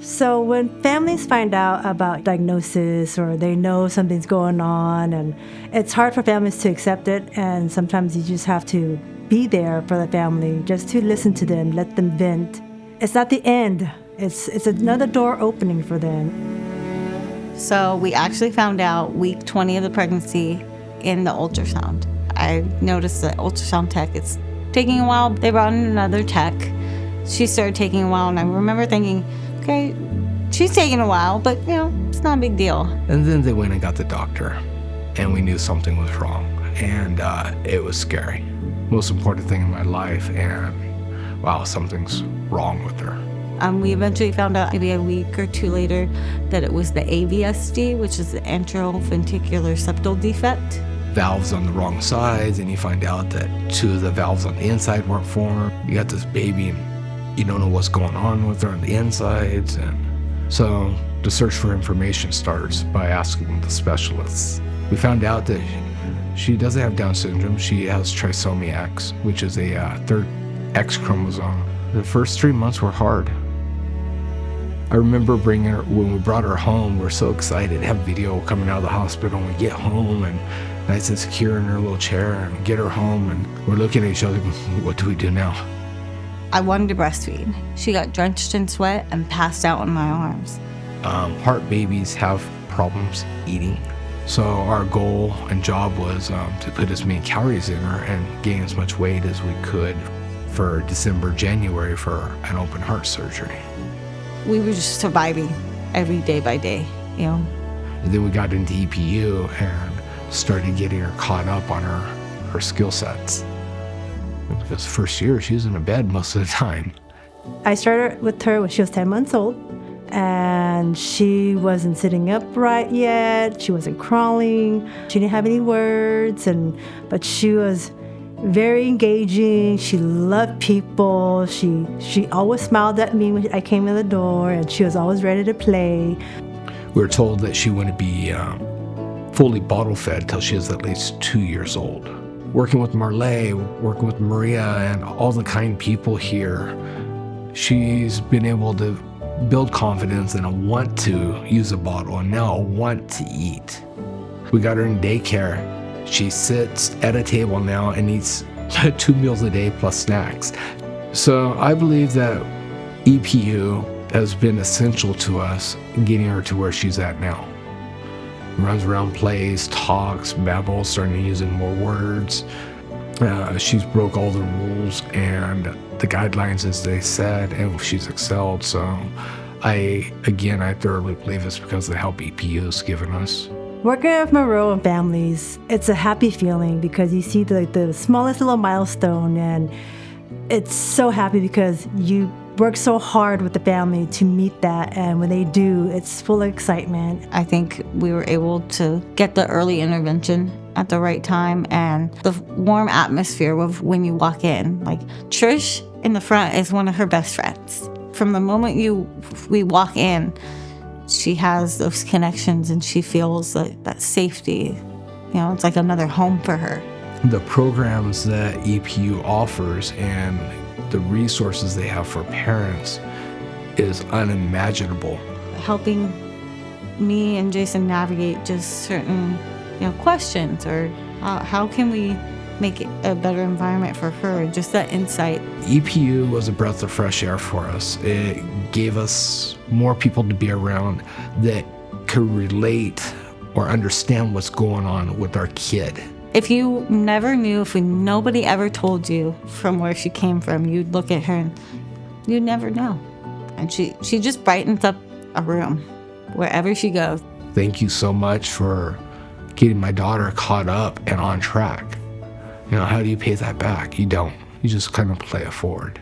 So when families find out about diagnosis or they know something's going on, and it's hard for families to accept it, and sometimes you just have to be there for the family, just to listen to them, let them vent. It's not the end. It's another door opening for them. So we actually found out week 20 of the pregnancy in the ultrasound. I noticed the ultrasound tech, it's taking a while. They brought in another tech. She started taking a while, and I remember thinking, okay, she's taking a while, but, it's not a big deal. And then they went and got the doctor, and we knew something was wrong, and it was scary. Most important thing in my life, and wow, something's wrong with her. We eventually found out maybe a week or two later that it was the AVSD, which is the atrioventricular septal defect. Valves on the wrong sides, and you find out that 2 of the valves on the inside weren't formed. You got this baby, and you don't know what's going on with her on the insides. And so the search for information starts by asking the specialists. We found out that she doesn't have Down syndrome. She has trisomy X, which is a 3rd X chromosome. The first 3 months were hard. I remember bringing her, when we brought her home, we're so excited, have video coming out of the hospital, and we get home and nice and secure in her little chair and get her home, and we're looking at each other, what do we do now? I wanted to breastfeed. She got drenched in sweat and passed out in my arms. Heart babies have problems eating. So our goal and job was to put as many calories in her and gain as much weight as we could for December, January for an open heart surgery. We were just surviving every day by day, And then we got into EPU and started getting her caught up on her skill sets. Because first year, she was in a bed most of the time. I started with her when she was 10 months old, and she wasn't sitting upright yet. She wasn't crawling. She didn't have any words, but she was very engaging. She loved people. She always smiled at me when I came in the door, and she was always ready to play. We were told that she wouldn't be fully bottle fed till she was at least 2 years old. Working with Marley, working with Maria, and all the kind people here, she's been able to build confidence and a want to use a bottle, and now a want to eat. We got her in daycare. She sits at a table now and eats 2 meals a day plus snacks. So I believe that EPU has been essential to us in getting her to where she's at now. Runs around, plays, talks, babbles, starting to using more words. She's broke all the rules and the guidelines as they said, and she's excelled. So I thoroughly believe it's because of the help EPU has given us. Working with Monroe and families, it's a happy feeling because you see the smallest little milestone, and it's so happy because you work so hard with the family to meet that, and when they do, it's full of excitement. I think we were able to get the early intervention at the right time, and the warm atmosphere of when you walk in. Like, Trish in the front is one of her best friends. From the moment we walk in, she has those connections and she feels that safety. It's like another home for her. The programs that EPU offers and the resources they have for parents is unimaginable. Helping me and Jason navigate just certain questions, or how can we make it a better environment for her, just that insight. EPU was a breath of fresh air for us. It gave us more people to be around that could relate or understand what's going on with our kid. If you never knew, nobody ever told you from where she came from, you'd look at her and you'd never know. And she just brightens up a room wherever she goes. Thank you so much for getting my daughter caught up and on track. How do you pay that back? You don't. You just kind of play it forward.